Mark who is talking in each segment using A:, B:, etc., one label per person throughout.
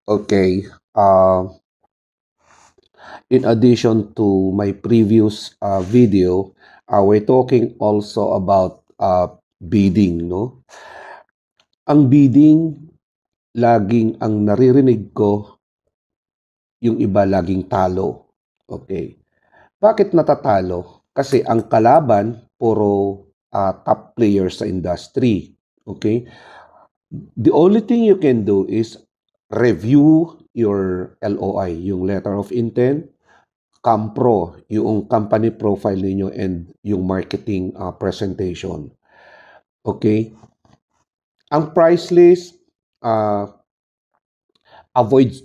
A: Okay. In addition to my previous video, we're talking also about bidding, no? Ang bidding, laging ang naririnig ko, yung iba laging talo. Okay. Bakit natatalo? Kasi ang kalaban, puro top players sa industry. Okay? The only thing you can do is review your LOI, yung letter of intent, CAMPRO, yung company profile ninyo and yung marketing presentation. Okay? Ang price list, uh, avoid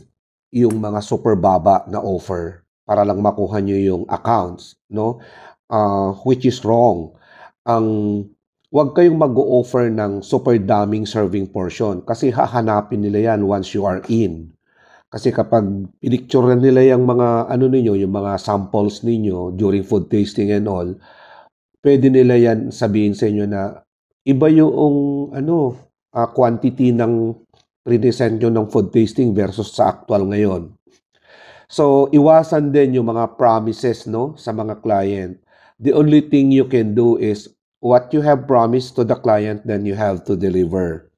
A: yung mga super baba na offer para lang makuha nyo yung accounts, no? Which is wrong. Huwag kayong mag-o-offer ng super daming serving portion kasi hahanapin nila yan once you are in. Kasi kapag pinicture na nila yung mga ano ninyo, yung mga samples ninyo during food tasting and all, pwede nila yan sabihin sa inyo na iba yung quantity ng present nyo ng food tasting versus sa actual ngayon. So, iwasan din yung mga promises, no, sa mga client. The only thing you can do is what you have promised to the client, then you have to deliver.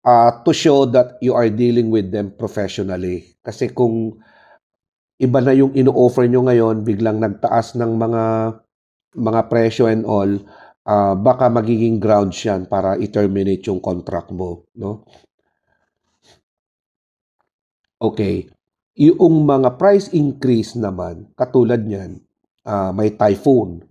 A: To show that you are dealing with them professionally. Kasi kung iba na yung ino-offer nyo ngayon, biglang nagtaas ng mga presyo and all, baka magiging grounds yan para i-terminate yung contract mo, no? Okay. Yung mga price increase naman, katulad niyan, may typhoon.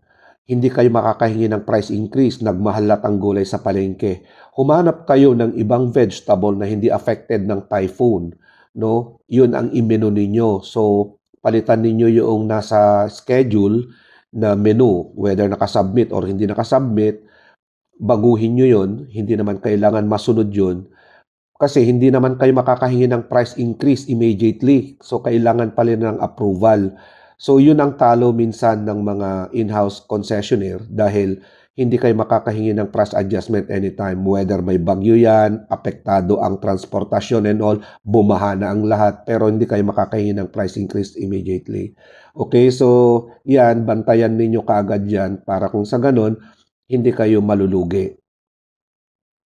A: Hindi kayo makakahingi ng price increase, nagmahalat ang gulay sa palengke. Humanap kayo ng ibang vegetable na hindi affected ng typhoon, no? Yun ang imenu ninyo. So, palitan ninyo yung nasa schedule na menu, whether nakasubmit or hindi nakasubmit, baguhin nyo yun, hindi naman kailangan masunod yun. Kasi hindi naman kayo makakahingi ng price increase immediately. So, kailangan pa rin ng approval. So, yun ang talo minsan ng mga in-house concessionaire dahil hindi kayo makakahingi ng price adjustment anytime. Whether may bagyo yan, apektado ang transportasyon and all, bumaha na ang lahat, pero hindi kayo makakahingi ng price increase immediately. Okay, so yan, bantayan ninyo kaagad yan para kung sa ganun, hindi kayo malulugi.